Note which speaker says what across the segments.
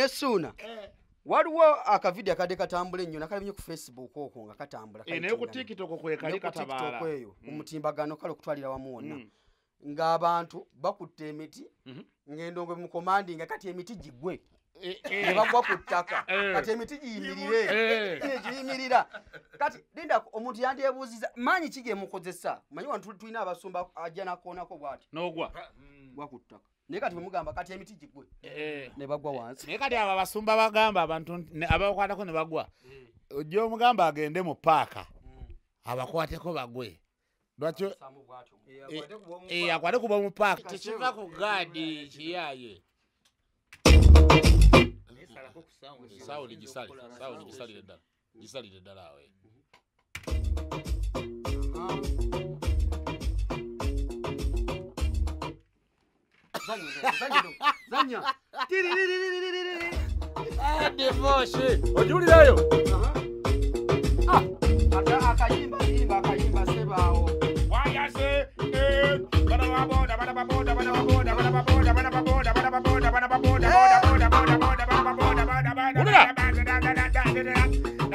Speaker 1: Suuna waliwo akavideo akadde katambula ennyo nakali ku Facebook okwo nga katambula
Speaker 2: naye ku TikTok kwe kali katabaala
Speaker 1: eyo ku mutimbagano kale okutwalira wamu wonna ng'abantu bakutte emiti ng'endongo mu komandi nga kati emiti gigwe ne bagwa ku ttaka kati emiti giyimirira kati linda omuntu yandyebuuziza maanyi ki ge mukozesa manyi wantu tulina abasumba ajja nakoonako bw'ati
Speaker 2: n'ogwa
Speaker 1: gwa ku ttaka naye kati bwemugamba kati emiti gigwe ne bagwa wansi
Speaker 2: naye kati abo abasumba bagamba abantu abakwatako ne bagwa ojja omugamba agende mu paaka abakwateko bagwe lwakyo akwate kuba mu paaka tekiva ku gaadi kiyaye sawuli gisalire ddala awe
Speaker 1: Zanya.
Speaker 2: Divorce. Ojulirayo.
Speaker 1: Akayimba sebaawo.
Speaker 2: Wayase.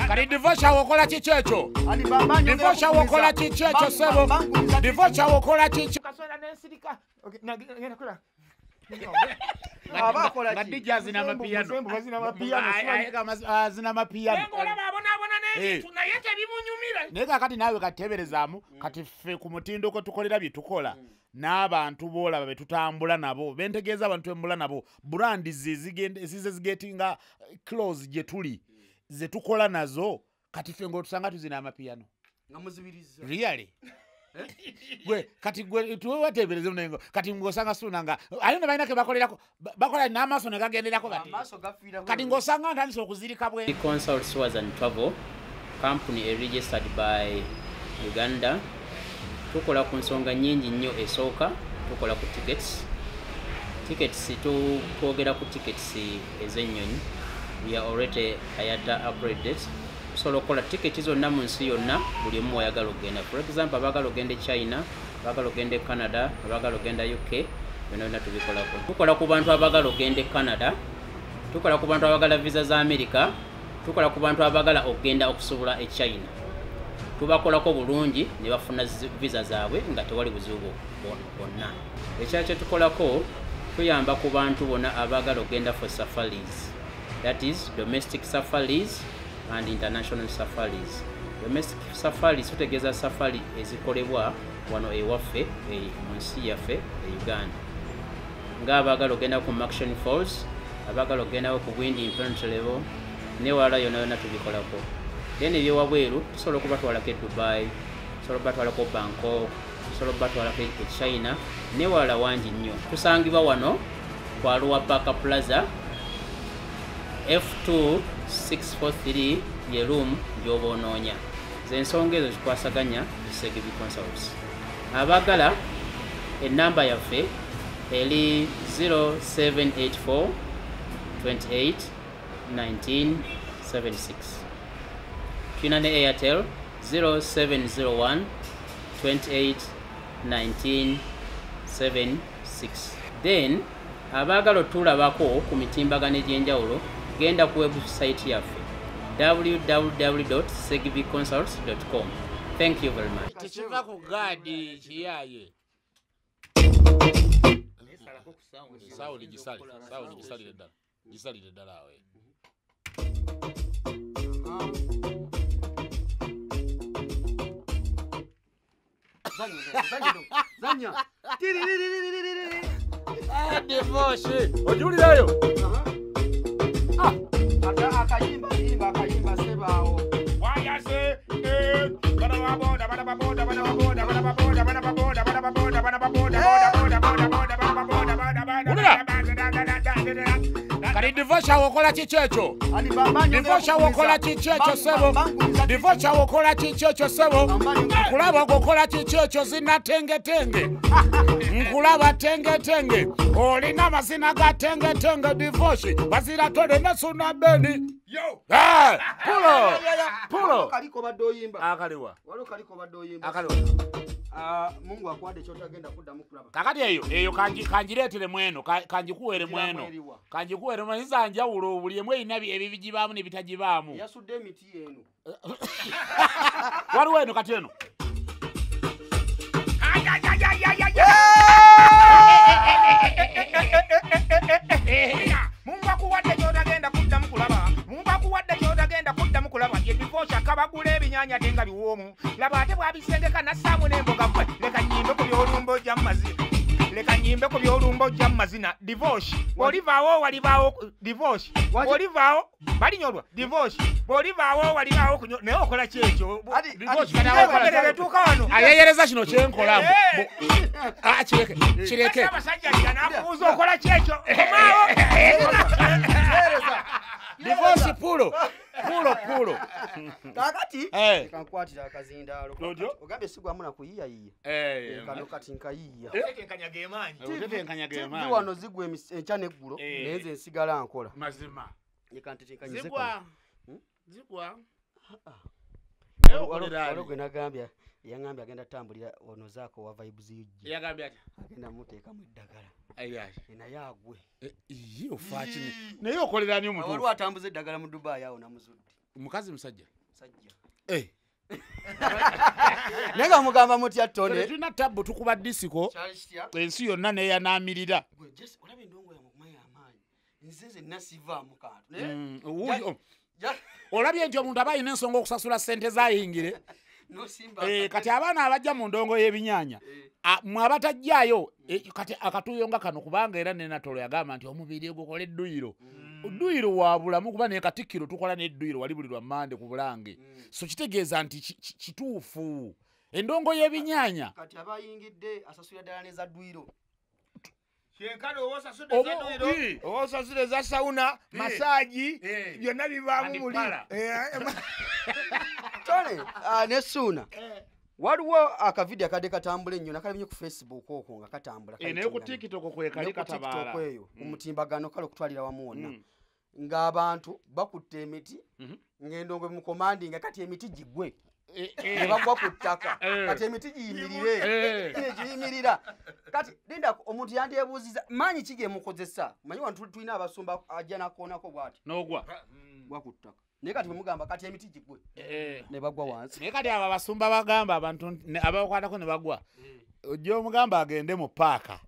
Speaker 2: Kali divorce awokola chichecho. Divorce awokola chichecho sebo. Divorce awokola chichecho. Kasola nesirika. Okay, ngena kola.
Speaker 1: Abakola
Speaker 2: chi. Badija zina mapiano. Zina mapiano. Ngola babona ne tunayete bimunyumira. Neka kati nawe kateberezaamu kati ffe ku mutindo ko tukolera bye tukola. N'abantu bola babe tutambula nabo bentegeeza abantu embula nabo brand zigetinga close je tuli ze tukola nazo kati ffe ngo tusanga tuzina amapiano
Speaker 1: ngamuzibiriza
Speaker 2: really gwe kati gwe tuwe watebereze munengo kati ngosanga Suuna ayone bayina ke bakola n'amaso ne gagenderako kati ngosanga ntandise okuzirika bwe.
Speaker 3: The Consult Tours and Travel company registered by Uganda. Tukola ku nsonga nyingi nnyo esooka tukola ku tickets twogera ku tickets ez'ennyonyi. We are already IATA upgraded. Tusobola okukola tickets zonna mu nsi yonna buli omu ayagala okugenda. For example abagala okugenda China, abagala okugenda Canada, abagala okugenda UK, byonna tubikolako. Tukola ku bantu abagala okugenda Canada, tukola ku bantu abagala visa za America, tukola ku bantu abagala okugenda okusobola e China. Tubakolako bulungi ne bafuna visa zaabwe nga tewali buzibu bonna. Ekyakyo tukolako tuyamba ku bantu bonna abagala okugenda for safaris. That is domestic safaris and international safaris. Domestic safaris tutegeeza safari ezikolebwa wano ewaffe mu nsi yaffe Uganda. Ng'abagala okugenda ku Action Falls, abagala okugenda ku Bwindi Impenetrable ne wala yonna tubikolako. Then ebyewabweru tusobola okubatwalako e Dubai, tusobola okubatwalako Bangkok, tusobola okubatwalako e China ne wala wangi nnyo. Tusangibwa wano ku Arua Park Plaza F2643 ye room gy'oba onoonya. Z'ensonga ezo zikwasaganya Segibi Consults. Abagala ennamba yaffe eri 0784 28 1976. Tuna ne Airtel 0701 28 19 76. Then abagala otulabako ku mitimbagano egy'enjawulo genda ku website yaffe www.segibiconsults.com. Thank you very much.
Speaker 2: Tekiva ku gaadi kiyaye. Sawuli gisalire ddala awe.
Speaker 1: Zanya.
Speaker 2: Divorce. Ojulirayo.
Speaker 1: Akayimba sebaawo.
Speaker 2: Wayase. kali divorce awokola kichecho divorce awokola kichecho sebo divorce awokola kichecho sebo nkulaba gokola kichecho zina tenge nkulaba tenge olina mazina ga tenge divorce Mbaziira Tonny ne Suuna beni yo pulo
Speaker 1: kaliko badoyimba
Speaker 2: akaliwa
Speaker 1: walo kaliko badoyimba
Speaker 2: akaliwa
Speaker 1: Mungu akwade chotagenda kuddamu kulaba
Speaker 2: kakati eyo kanjireetere mweno kanjikuwere mweno izanja ulo buli emwe ina ebibijibaamu nebitagibaamu
Speaker 1: yasudde emiti yenu
Speaker 2: waliwo eno kati eno
Speaker 4: Mungu akuwadde kyotagenda kuddamu kulaba ye divorce akabagula ebinyanya tenga biwoomu laba ate bwabisengeka nassaamu n'emboga gwe leka nyimbe ku byolumba ojja mu mazina divorce olivaawo walivaawo divorce olivaawo balinyolwa divorce bwolivaawo walivaawo naye okola kyekyo tuuka wano
Speaker 2: ayeyereza kino kyenkolamu kireke
Speaker 4: abasajja nakubuuza okola kyekyo
Speaker 2: divorce pulo
Speaker 1: kakati kankwatira akazindaalo ogambye sigwamu nakuyiya kano kati nkayiya
Speaker 2: otetenkanya gemanyi
Speaker 1: wano zigwa enkya neggulo nenze nsigala nkola
Speaker 2: mazima zigwa
Speaker 1: gwe nagambya yangambye agenda tambulira ono zaako wa vibes yujje
Speaker 2: yagambye ati
Speaker 1: agenda muteekamu eddagala naye agwe
Speaker 2: ofakini naye okolera ani omuntu
Speaker 1: waliwo atambuza eddagala mu Dubai awo namuzudde
Speaker 2: mukazi musajja
Speaker 1: naye nga mugamba mutya Tonny
Speaker 2: tulina tabbu tukuba disiko ensi yonna neyanaamirira
Speaker 1: olaba endongo yange okumanya amaanyi nze zenna sivaamu kantu
Speaker 2: olabye nti omuntu aba alina ensonga okusasula ssente zayingire kati abaana abajja mu ndongo y'ebinyanya mwe abatajjaayo kati akatuuyo nga kano kubanga era nenatolo yagamba nti omubiri gukola edduyiro odduyiro wa bulamu kuba naye katikkiro tukola n'edduyiro wali buli lwa Mande ku Bulange so kitegeeza nti kituufu endongo y'ebinyanya
Speaker 1: kati abayingidde asasulira ddala neza dduyiro
Speaker 4: kyenkano oba osasula eza Suuna masaaji byonna bivaamu muli
Speaker 1: Tonny ne Suuna waliwo akavidiyo akadde katambula ennyo nakalimye ku Facebook okwo nga katambula
Speaker 2: naye ku TikTok kwekali katabaala
Speaker 1: eyo omutimbagano kale okutwalira wamu wonna ng'abantu bakutte emiti ng'endongo mukomandinga kati emiti gigwe ne bagwa ku ttaka kati emiti giyimirira kati linda omuntu yandyebuuziza maanyi ki ge mukozesa manyi wantu tulina abasumba ajja nakoonako bw'ati
Speaker 2: n'ogwa
Speaker 1: gwa ku ttaka naye kati bwemugamba kati emiti gigwe ne bagwa wansi
Speaker 2: naye kati abo abasumba bagamba abantu abakwatako ne bagwa ojja omugamba agende mu paaka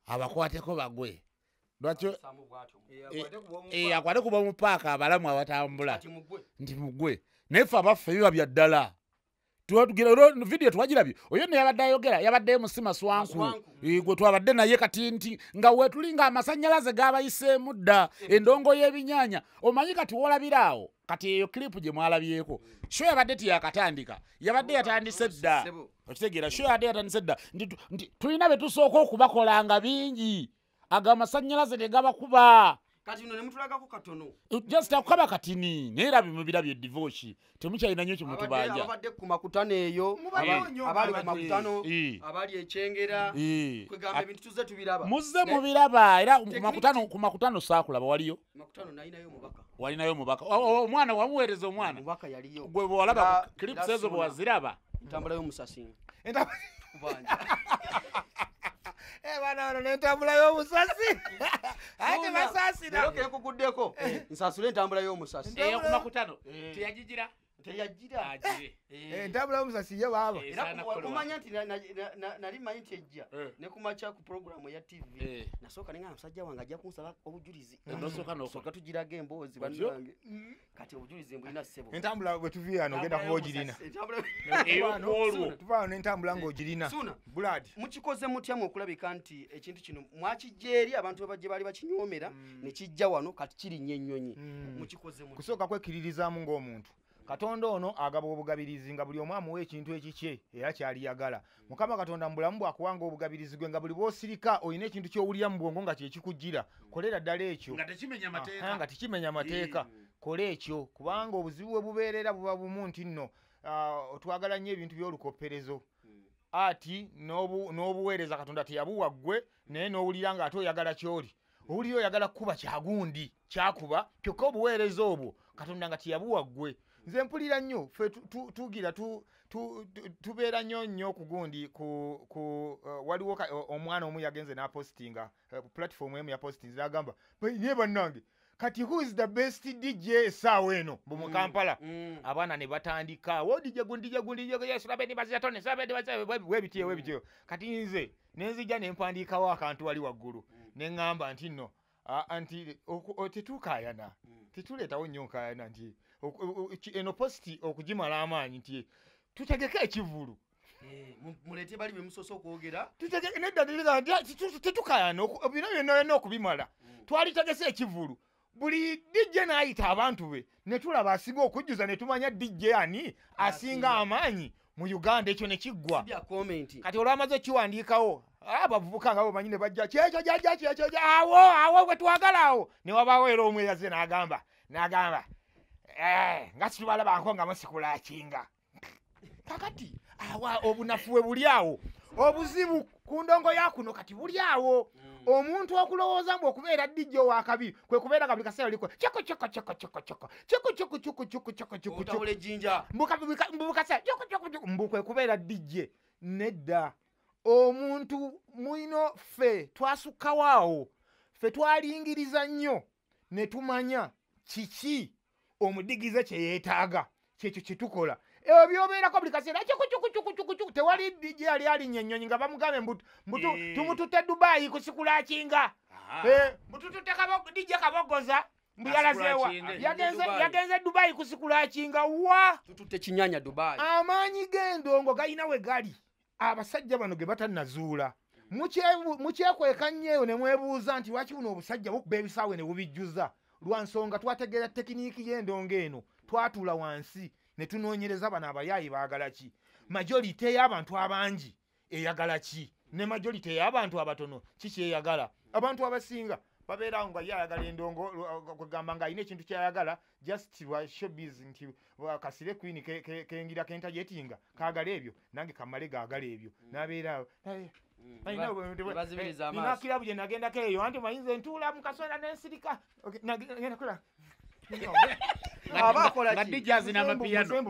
Speaker 2: abakwateko bagwe lwakyo akwate kuba mu paaka abalamu abatambula nti mugwe naye ffe abaffe biba bya ddala vidiyo twagirabye oyo ne yabadde ayogera yabaddeyo musima swanku gwe twabadde naye kati nti nga weetuli nga amasannyalaze gabayiseemu dda endongo y'ebinyanya omanyi kati wolabiraawo kati eyo kilipu gye mwalabyeko sho yabadde tiyakatandika yabadde yatandise dda okitegeera sho yabadde yatandise dda nti tulina be tusooka okubakolanga bingi aga amasannyalaze ne gabakuba
Speaker 1: kati no nemutulagako katono
Speaker 2: just akukaba katini naye era birabye divorce temukyalina nnyo kimutubanja
Speaker 1: abadde ku makutano eyo abali ku makutano abali ekyengera kwegamba ebintu tuze tubiraba
Speaker 2: muzze mubiraba era ku makutano saakulaba waliyo
Speaker 1: makutano nalinayo mubaka
Speaker 2: walinayo mubaka omwana wamuweereza omwana
Speaker 1: mubaka yaliyo
Speaker 2: gwe bwolaba clips ezo bwe waziraba
Speaker 1: entambula y'omusasi kubanja
Speaker 4: bana n'entambula y'omusasi ate basasira
Speaker 1: oke kuguddeko nsasula entambula y'omusasi
Speaker 2: ku makutano teyagigira
Speaker 4: entambula y'omusasi yo baaba
Speaker 1: omanya nti nali manyi nti ejja ne kumakya ku programu ya TV nasooka nenga musajja wange ajja kunsaba obujulizi nosooka tugiraga emboozi bannange kati obujulizi mbulina ssebo
Speaker 4: entambula bwe tuviirano ogenda kuba ogirina tuvaano n'entambula ng'ogirina buladi
Speaker 1: mukikoze mutya okulabika nti ekintu kino mwakijja eri abantu bebajje baali bakinyoomera ne kijja wano kati kirinnya ennyonyi mukikoze mutya
Speaker 4: kusooka kwekiririzaamu ng'omuntu Katonda ono agaba obugabirizi nga buli omu amuwa ekintu ekikye era kyaliyagala. Mukama Katonda mu bulamu bwakuwanga obugabirizi gwe nga buli bw'osirika olina ekintu ky'owulira mu bwongo nga kyekikujjira. Kolera ddala ekyo. Nga tekimenya mateeka. Kola ekyo kubanga obuzibu bwe bubeerera buba bumu nti nno twagala nnyo ebintu by'olukopperezo. Ati n'obuweereza Katonda teyabuwa ggwe naye n'owulira ng'ate oyagala ky'oli. Owulira oyagala kuba kyagundi kyakuba kyokka obuweereza obwo Katonda nga teyabuwa ggwe. Nze mpulira nnyo ffe tugira tubeera nnyo ku gundi waliwo omwana omu yagenze n'apostinga platform emu yapostinze n'agamba naye bannange kati who is the best DJ essaawa eno mu Kampala. Abaana ne batandika DJ gundi yes Mbaziira Tonny webityo kati nze nenzija ne mpandiikawo akantu wali waggulu ne ŋŋamba nti nno anti tetukaayana tetuleetawo nnyo nkaayana nti eno posti okugimala amaanyi nti tutegeke ekivulu
Speaker 1: mulete bali bemusoso okwogera
Speaker 4: tutegeke nedda tetukaayana bino byonna okubimala twalitegese ekivulu. Buli DJ n'ayita abantu be ne tulaba asinga okujjuza ne tumanya DJ ani asinga amaanyi mu Uganda. Ekyo ne kiggwa kati olwamaze okiwandiikawo abavubuka nga bomanyi ne bajja kyekyo awo gwe twagala awo ne wabaawo era omu eyaze n'agamba nga situbalabako nga musikulakinga. Kakati awa obunafu bwe buli awo obuzibu ku ndongo yakuno kati buli awo. Omuntu okulowooza mbu okubeera DJ wakabi kwe kubeera nga buli kaseera liko mbu kwe kubeera DJ. Nedda omuntu mwino ffe twasukkawo ffe twalingiriza nnyo ne tumanya kiki omudigize kye yeetaaga kyekyo kye tukola. Ebyo byobeerako buli kaseera tewali DJ yali alinnya ennyonyi nga bamugambe tumututte Dubai kusikulakinga mutututte DJ Kabogoza mbu yalazeewa yagenze Dubai kusikulakinga wa
Speaker 1: tututte kinyanya Dubai.
Speaker 4: Amaanyi g'endongo galina we gali. Abasajja bano ge batannazuula mukyekweka nnyo ne mwebuuza nti lwaki buno obusajja bukuba ebisaawe ne bubijjuza. Lwa nsonga twategeera tekiniiki y'endongo eno twatuula wansi ne tunoonyereza bano abayaayi baagala ki. Majority y'abantu abangi eyagala ki ne majority y'abantu abatono kikyeyagala. Abantu abasinga babeera nga yayagala endongo kugamba nga alina ekintu kyayagala just lwa showbiz nti kasire queen kengira kentajetinga kaagala ebyo nange kamale gaagala ebyo n'abeera nina kilabu gye nagendako eyo anti mayinza entuula mu kasonda n'ensirika nagenda kola
Speaker 2: nga DJ azina amapiano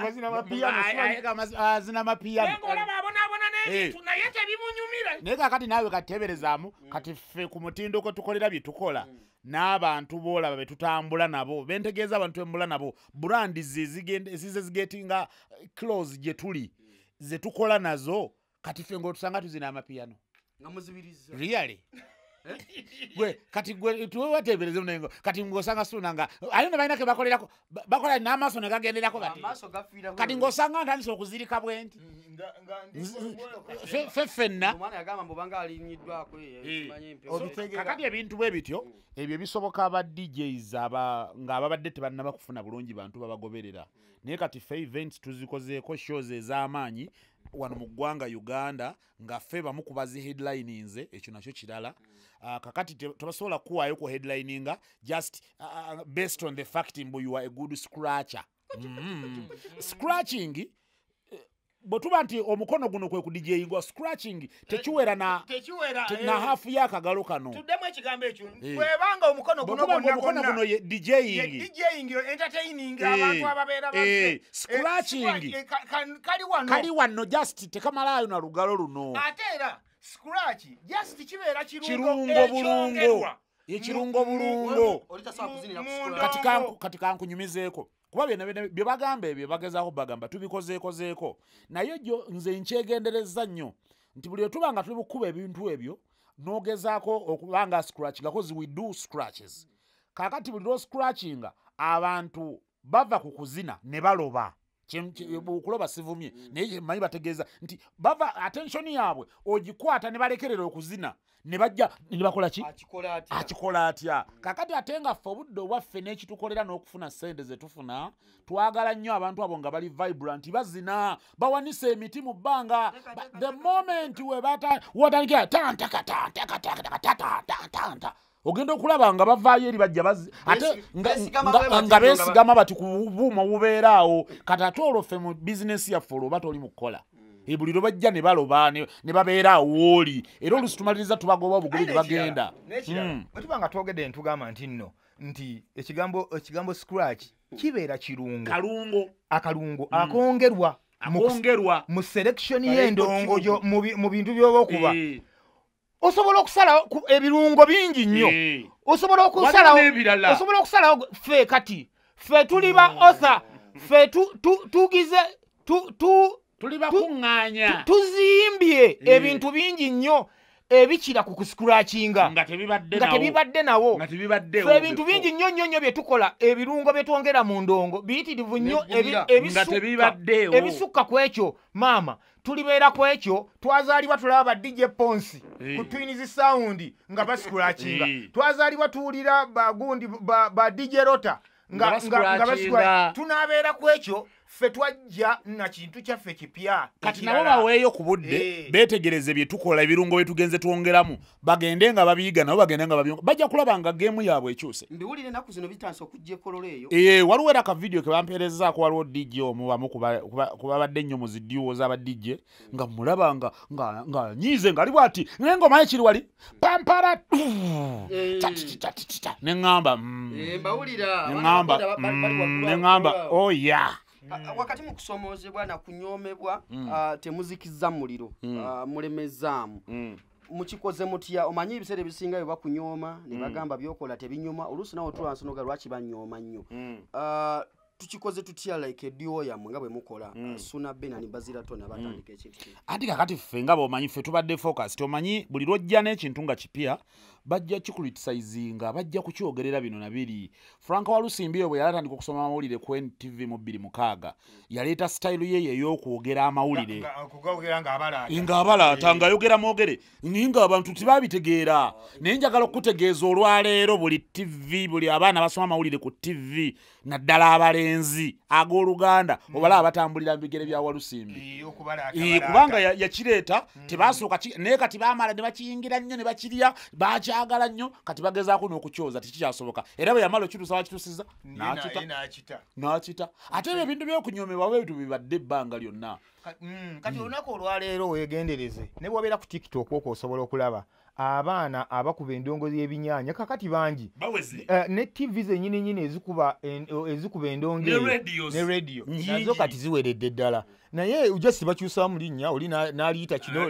Speaker 2: naye kakati naawe kateberezaamu kati ffe ku mutindo kwe tukolera bye tukola n'abantu boolaba be tutambula nabo bentegeeza abantu embula nabo brandi zize zigetinga close gye tuli ze tukola nazo kati ffe ng'otusanga tuzina amapiano
Speaker 1: nga muzibiriza
Speaker 2: really gwe kati gwe tuwe watebereze munengo kati ngosanga Suuna nga ayona balina ke bakola n'amaaso ne gagenderako kati ngosanga ntandise okuzirika bwenti feffenna
Speaker 1: omwana yagamba mbu banga alinyiddwako
Speaker 2: kakati ebintu bwe bityo ebyo bisoboka aba DJs nga ababadde tebannaba kufuna bulungi bantu babagoberera naye kati ffe events tuzikozeeko shows ez'amaanyi wano mu ggwanga Uganda nga ffe bamu kubazi headlinings ekyo nakyo kirala kakati tebasobola kuwaayo ku headlininga just based on the fact mbu you are a good scratcher. Scratching bwetuba nti omukono guno kwe ku DJ gwa scratching tekiwera na hafu y'akagalo kano
Speaker 4: tuddemu ekigambo ekyo bwebanga omukono guno DJing entertaining abantu ababeera baffe
Speaker 2: scratching kali wano just tekamalaayo na lugalo luno
Speaker 4: ate era scratch just kibeera
Speaker 2: kirungo bulungo kati kankunyumizeeko kuba bye bagamba ebyo bagezaako bagamba tubikozeekozeeko naye jo nze nkyegendereza nnyo nti buli otuba nga tuli bukuba ebintu ebyo n'ogezaako okubanga scratchinga cause we do scratches kakati buli lwo scratchinga abantu bava ku kuzina ne baloba okuloba sivumye naye manyi bategeeza nti bava attention yaabwe ogikwata ne balekerera okuzina ne bajja ne bakola ki akikola atya kakati ate nga ffe obudde obwaffe n'ekitukolera n'okufuna ssente ze tufuna twagala nnyo abantu abo nga bali vibrant bazina bawanisa emiti mu bbanga the moment watandikira tanta ogenda okulaba nga bavaayo eri bajja ate nga beesigama bati ku buuma bubeeraawo kati ate olwo ffe mu bizinesi yaffe olwo oba toli mu kukola ebuliro bajja ne baloba ne babeeraawo oli era olusi tumaliriza tubagoba obuguli ne bagenda
Speaker 4: bwetuba nga twogedde ntugamba nti ekigambo scratch kibeera akalungo akongerwa mu selection y'endongo mu bintu by'oba okuba osobola okusalawo ebirungo bingi nnyo osobola okusalawo ffe kati ffe tuli ba author ffe tugize
Speaker 2: tuli bakuŋŋaanya
Speaker 4: tuzimbye ebintu bingi nnyo ebikira ku kuscratchinga nga tebibadde nawo ffe ebintu bingi nnyo bye tukola ebirungo bye twongera mu ndongo biyitirivu nnyo ebisukka ku ekyo maama tulibeera ku ekyo twazaalibwa tulaba ba DJ Ponsi ku Twins Sound nga bascratchinga twazaalibwa tuwulira bagundi ba DJ Rota nga bascratchinga tunabeera ku ekyo ffe twajja na kintu kyaffe kipya
Speaker 2: kati nabo baweeyo ku budde beetegereze bye tukola ebirungo bye tugenze twongeramu bagende nga babiyiga nabo bagende nga babiyonga bajja kulaba nga geemu yaabwe ekyuse
Speaker 1: mbiwulire ennaku zino bitansa okujja ekololo eyo
Speaker 2: waliwo era ka video ke bampeerezaako waliwo DJ omu bamu kubabadde nnyo mu zidiwo z'aba DJ nga mulaba nga nyiize nga ali bw'ati n'engoma ye kiri wali pampara ne ŋŋamba neŋŋamba oya
Speaker 1: wakati mu kusomoozebwa na kunyoomebwa temuzikizza muliro mulemezaamu mukikoze mutya omanyi ebiseera ebisinga bye bakunyooma ne bagamba byokola tebinyuma oluusi nawe tulansinoga lwaki banyooma nnyo tukikoze tutya like ediyo yammwe nga bwe mukola Suuna Bena ne Mbaziira Tonny abatandika ekintu
Speaker 2: anti kakati ffe nga bw'omanyi ffe tubadde focus tomanyi buli lwojja n'ekintu nga kipya bajja kikulitisayizinga bajja kukyogerera bino na biri Frank Walusimbi bwe yalatandika okusoma amawulire ku NTV mu 2006 yaleeta style ye ey'okwogera amawulire nga abalaata ng'ayogera mwogere nga abantu tibabitegeera naye njagala okutegeeza olwaleero buli TV buli abaana basoma amawulire ku TV naddala abalenzi ag'Oluganda obalaba abatambulira mu bigere bya Walusimbi kubanga yakireeta tebasooka naye kati baamala ne bakiyingira nnyo ne bakirya bakyagala nnyo kati bagezaako n'okukyoza tikikyasoboka era bwe yamala okituusa wakituusiza n'akita ate ebyo ebintu by'okunyoomebwa bwebitu bibadde ebbanga lyonna
Speaker 4: kati olunaku olwaleero weegendereze ne bw'obeera ku TikTok okwo osobola okulaba abaana abakuba endongozi y'ebinyaanya kakati bangi ne TV zennyini ezikuba endongo ne radio nazo kati ziweredde ddala naye ujja sibakyusa mu linnya oli n'aliyita kino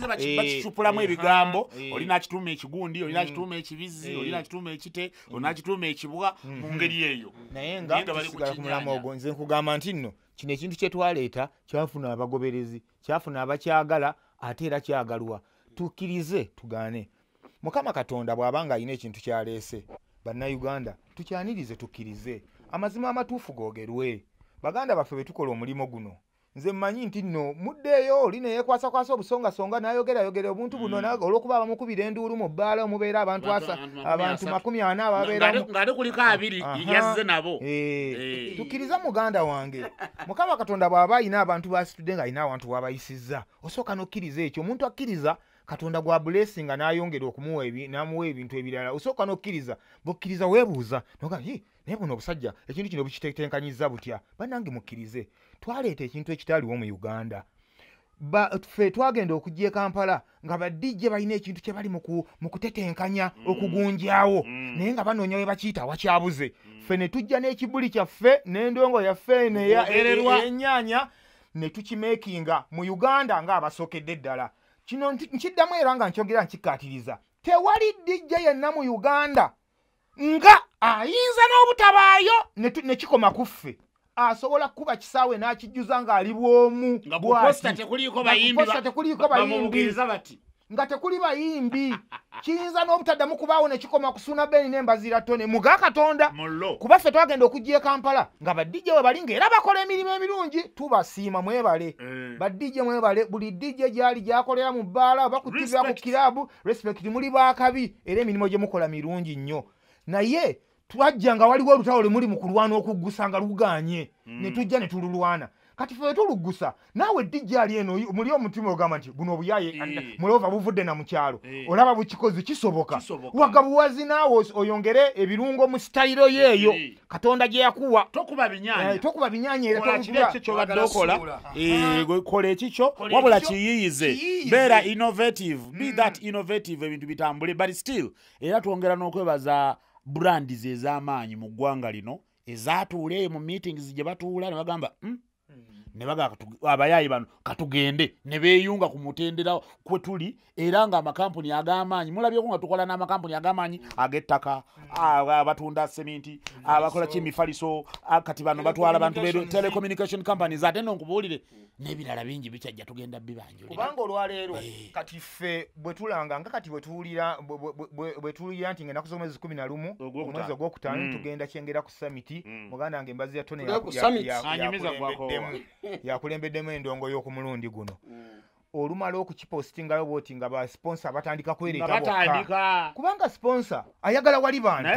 Speaker 2: bakicupulamu ebigambo oli n'akituuma ekigundi oli n'akituuma ekibizi oli n'akituuma ekite oli n'akituuma ekibwa mu ngeri eyo
Speaker 4: naye nga tusigala ku mulamu ogwo nze nkugamba nti nno kino ekintu kye twaleeta kyafuna abagoberezi kyafuna abakyagala ate era kyagalwa tukkirize tugaane Mukama Katonda bw'abanga alina ekintu kyaleese bannayuganda tukyanirize tukkirize amazima amatuufu googerwe baganda baffe be tukola omulimu guno nze mmanyi nti nno muddeeyo oli ne yeekwasakwasa obusongasonga n'ayogera obuntu buno olw'okuba abamukubira enduulu mu bbaala omubeera abantu 40 ababeeramu
Speaker 2: ng'ate kuliko 2 yazze nabo
Speaker 4: tukkiriza muganda wange Mukama Katonda bw'aba alina abantu basitudde ng'alina abantu bw'abayisizza osooka n'okkiriza ekyo omuntu akkiriza Katonda gwa blessinga n'ayongera okumuwa n'amuwa ebintu ebirala osooka n'okkiriza bw'okkiriza weebuuza naye buno obusajja ekintu kino bukitetenkanyizza butya bannange mukkirize twaleeta ekintu ekitaliwo mu Uganda ffe twagenda okujja e Kampala nga badijje balina ekintu kye bali mu kutetenkanya okugunjawo naye nga banoonya we bakiyita wakyabuze ffe ne tujja n'ekibuli kyaffe n'endongo yaffe n'ennyaanya ne tukimeekinga mu Uganda ng'abasookedde ddala kino nkiddamu era nga nkyogera nkikkaatiriza tewali dijja yenna mu Uganda nga ayinza n'obutabaayo ne kikoma ku ffe asobola kuba kisaawe n'akijjuza ng'ali bwomu
Speaker 2: nga ku posta tekuliiko bayimbi
Speaker 4: nga tekuli bayimbi kiyinza n'obutaddamu kubaawo ne kikoma ku Suuna Beni ne Mbaziira Tonny muga Katonda kuba ffe twagenda okujja e Kampala nga ba DJ we bali ng'era bakola emirimu emirungi tubasiima mwebale ba DJ mwebale buli DJ gyali gyakolera mu bbaala oba ku TV ku kirabu respect muli baakabi era emirimu gye mukola mirungi nnyo naye twajja nga waliwo olutalo lwe muli mu kulwana okuggusa nga luganye ne tujja ne tululwana kati ffe tulugusa naawe DJ ali eno muli omutima ogamba nti buno obuyaye mulova buvudde na mukyalo olaba bukikozi kisoboka wagabuwazi naawe oyongere ebirungo mu style yeeyo Katonda gye yakuwa tokuba binyanya era
Speaker 2: ekyo badde okola kola ekikyo wabula kiyiyize beera innovative be that innovative ebintu bitambule but still era twongera n'okwebaza brands ez'amaanyi mu ggwanga lino ezaatuule mu meetings gye batuula ne bagamba ne baga abayayi bano katugende ne beeyunga ku mutendera kwe tuli era nga amakampuni ag'amaanyi mulabyeko nga tukola n'amakampuni ag'amaanyi ag'ettaka abatunda seminti abakola kimifaliso kati bano batwala abantu be telecommunication companies ate n'okubuulire n'ebirala bingi bikyajja tugenda bibanjulira
Speaker 4: kubanga olwaleero kati ffe bwe tulanga nga kati bwe tuwulira nti ngenda kusoma 11 omwezi ogwokutaano tugenda kyengera ku summit muganda wange Mbaziira Tonny yakulembeddemu endongo y'okumulundi guno olumala okukipostingayo bwoti nga ba sponsor batandika kwereeta bokka kubanga sponsor ayagala wali bantu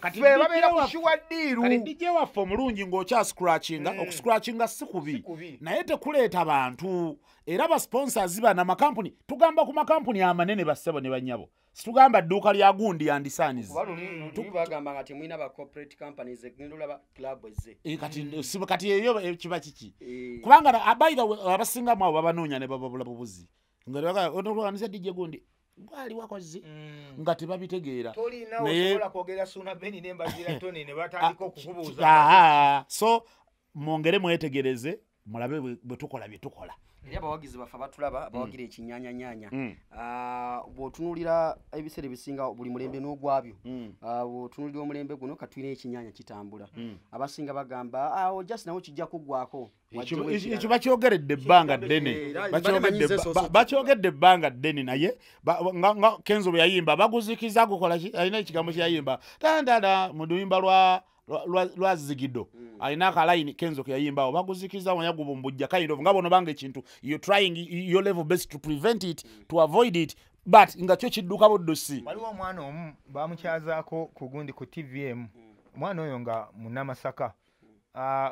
Speaker 4: kati babeera ku shiwaddiiru
Speaker 2: kati DJ waffe omulungi ng'okya scratchinga si kubi naye tekuleeta bantu era ba sponsors bana amakampuni tugamba ku makampuni amanene bassebo ne bannyabo situgamba dduuka lya gundi yandisaanize
Speaker 1: bagamba nga temulina ba corporate companies egndola ba club eze
Speaker 2: kati eyo kiba kiki kubanga abaira abasinga mwa babanoonya ne bababula bubuzi ng'olwanisa DJ gundi gwali wakoze nga tebabitegeera
Speaker 4: tolina osobola kwogera Suuna Beni ne Mbaziira Tonny ne batandika okukubuuza
Speaker 2: so mwongere mwetegereze mulabe bwe tukola bye tukola
Speaker 1: era abawagizi baffe batulaba bawagira ekinyanyanyanya bw'otunuulira ebiseera ebisinga buli mulembe n'ogwabyo bw'otunuulira omulembe guno katulina ekinyanya kitambula abasinga bagamba just nawo kijja kuggwako
Speaker 2: ekyo bakyogeredde ebbanga ddene bakyogedde ebbanga ddene naye nga Kenzo bwe yayimba baguzikiza gukola ki alina ekigambo kye yayimba tandada mu luyimba lwa Zigido alina akalayini Kenzo ke yayimbawo baguzikiza wanyagubumbujja kind of nga bono banga ekintu you're trying your level best to prevent it to avoid it but nga kyo kidduka buddusi
Speaker 4: waliwo omwana omu bamukyazaako ku gundi ku TVM omwana oyo nga munnamasaka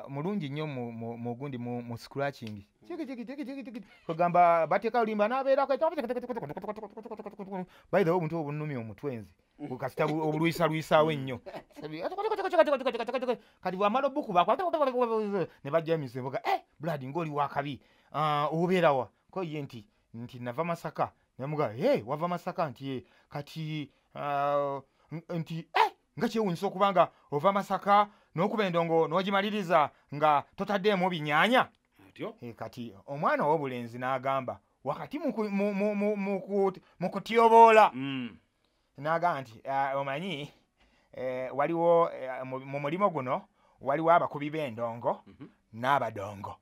Speaker 4: mulungi nnyo mu gundi mu scratching kugamba bateeka olimba n'abeerako by the way obuntu obunnumya omutwenzi kasita obulwisalwisaawo ennyo kati bwamala obukuba ne bajja emisemboga Brad ng'oli wakabi obeerawa ko ye nti nava Masaka namuga wava Masaka nti kati nti nga kyewunyisa okubanga ova Masaka n'okuba endongo n'ogimaliriza nga totaddeemu binyanya kati omwana w'obulenzi n'agamba wakati mu kutyoboola n'agamba nti omanyi waliwo mu mulimo guno waliwo abakubi b'endongo n'abadongo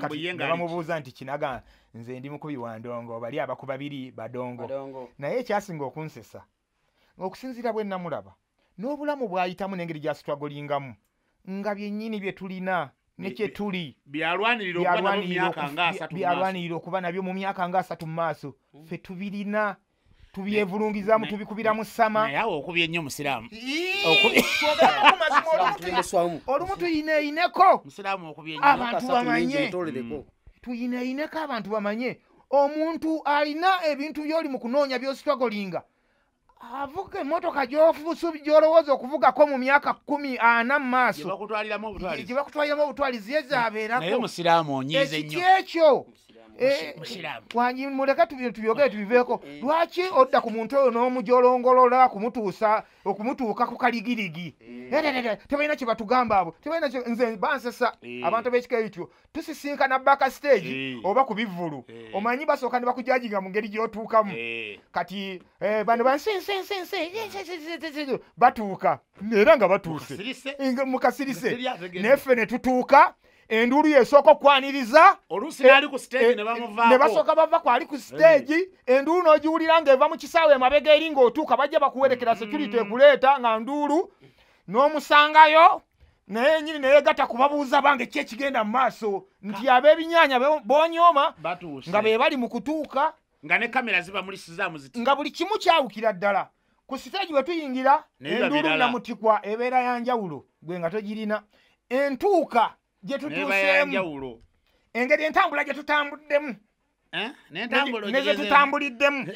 Speaker 4: kati bamubuuza nti kinaga nze ndi mukubi wa ndongo bali abakuba biri badongo naye ekyasinga okunsesa okusinziira bwe namulaba n'obulamu bw'ayitamu n'engeri gy'asitwagolingamu nga byennyini bye tulina nekye tuli byalwanirira okuba nabyo mu myaka nga 3 mu maaso ffe tubirina tubyevulungizamu tubikubiramu sama
Speaker 2: naye awo okubye nnyo musiraamu
Speaker 4: olumu tuyineyineko abantu bamanye tuyineyineko abantu bamanye omuntu alina ebintu by'oli mu kunoonya by'ositwagolinga avuga emmotoka gy'olowooza okuvugako mu myaka 40 mu maaso gye bakutwaliramu obutwalizi ezaabeerako
Speaker 2: naye musiraamu onyiize nnyo
Speaker 4: ekyo muleka tubyogere tubiveeko lwaki odda ku muntu oyo n'omujolongolola okumutuuka ku kaligirigi tebalina kye batugamba abo nze bansesa abantu b'ekika ekyo tusisinkana baka stage oba ku bivvulu omanyi basooka ne bakujajinga mu ngeri gy'otuukamu kati bano bansensensense batuuka era nga batuuse mukasirise neffe ne tutuuka endulu yesooka okwaniriza
Speaker 2: oluusi n'ali ku stage ne bamuvaako
Speaker 4: ne basooka bava kwali ku stage endulu n'ogiwulira ng'eva mu kisaawe emabega eri ng'otuuka bajja bakuwerekera security ekuleeta nga ndulu n'omusangayo naye nyini neyegatta kubabuuza bange ki ekigenda mu maaso nti ab'ebinyaanya boonyooma nga be bali mu kutuuka
Speaker 2: nga ne kamera zibamulisizaamu ziti
Speaker 4: nga buli kimu kyawukira ddala ku siteegi bwe tuyingira endulu namutikwa ebeera ya njawulo gwe nga togirina entuuka gye tutuuseemu engeri entambula gye tutambuddemu neze tutambuliddemu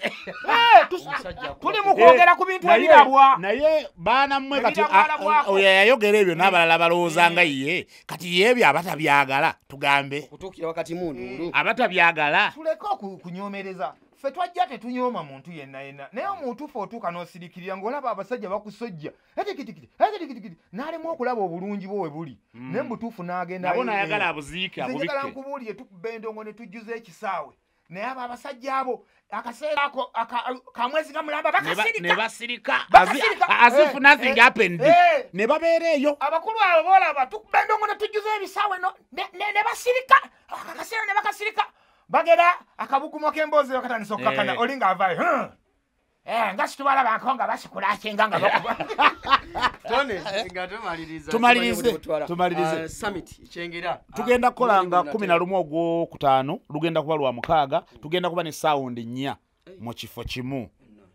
Speaker 4: tuli mu kwogera ku bintu ebirabwa
Speaker 2: naye baana mmwe kati oyo yayogera ebyo n'abalala balowooza nga ye kati ye ebyo abatabyagala tugambe
Speaker 1: kutuukira wakati mundu
Speaker 2: abatabyagala
Speaker 4: tuleke okunyoomereza ffe twajja tetunyooma muntu yenna naye omuntu fe otuuka n'osirikirira ng'olaba abasajja bakusojja etikiti n'alemu okulaba obulungi bwo we buli naye mubutuufu n'agenda
Speaker 2: nabo nayagala abuziike
Speaker 4: njagala nkubuulire tukubba endongo ne tujjuza ekisaawe naye abo abasajja abo akaseera ako kamwezi gamulamba
Speaker 2: bakasirika as if nothing happened ne babeera eyo
Speaker 4: abakulu abo boolaba tukubba endongo ne tujjuza ebisaawe ne basirika akaseera ne bakasirika bagera akabugumo k'emboozi bakatandisa okukakana oli ng'avaayo nga situbalabanko nga basikulakenga nga bakuba
Speaker 2: tumalirize
Speaker 1: summit kyengera
Speaker 2: tugenda kukola nga 11 ogwokutaano lugenda kuba lwa 6 tugenda kuba ne saundi 4 mu kifo kimu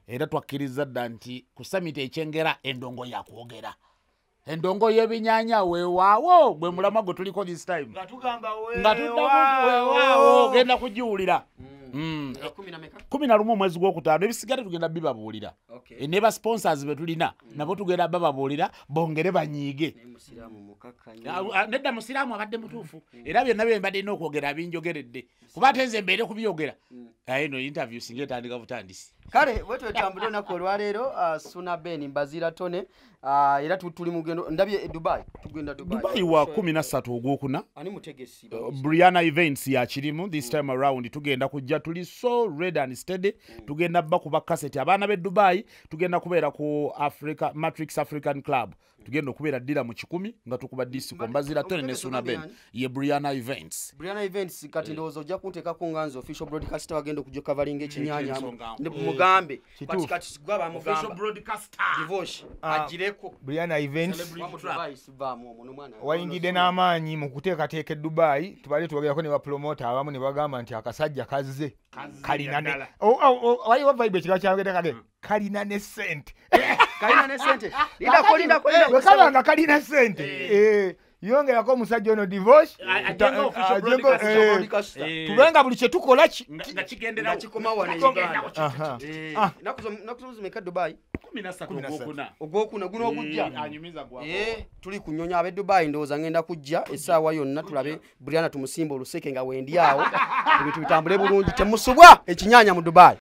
Speaker 2: era twakkiriza dda nti ku summit ekyengera endongo yakwogera endongo y'ebinyaanya weewaawo gwe mulamwa gwe tuliko this time
Speaker 4: nga tugamba
Speaker 2: weewaawo genda kugiwulira 11 omwezi gwokutaano ebisigale tugenda bibabuulira ne ba sponsors be tulina nabo tugenda bababuulira bongere banyiige nedda musiraamu abadde mutuufu era byonna bye mbadde ina okwogera binjogeredde kuba ate nze mbeere kubyogera eno interview singa etandika butandisi
Speaker 1: kale wetwetambula olunaku olwaleero Suuna Ben Mbaziira Tonny era tuli mugendo ndabye Dubai tugenda
Speaker 2: Dubai wa 13 ogwokuna
Speaker 1: ani mutegesi
Speaker 2: Brianna events ya kirimu this time around tugenda kujja tuli so red and steady tugenda bakuba cassette abaana be Dubai tugenda kubeera ku Africa Matrix African Club tugenda okubeera ddira mu 10 nga tukuba disco Mbaziira Tonny ne Suuna Ben ye Brianna events
Speaker 1: kati ndowooza ojja kunteekako nganze official broadcaster wagenda okujja covering ekinyanya mugambe kati sigwa bamugamba
Speaker 2: official broadcaster
Speaker 1: divorce ajireko
Speaker 4: Brianna events wayingidde n'amaanyi mu kuteekateeka Dubai tubale tubagerako ne bapromota abamu ne bagamba nti akasajja kazze kalina ne waliwo vibe ekira kyagenda kage kalina ne sente wekabanga kalina sente yongerako omusajja ono divorce tubenga buli kye tukola
Speaker 1: ogwokuna guno ogujja tuli kunyonya ab'e Dubai ndowooza ngenda kujja essaawa yonna tulabe Brianna tumusimba oluseke nga wendi awo ebintu bitambule bulungi temusubwa ekinyanya mu Dubai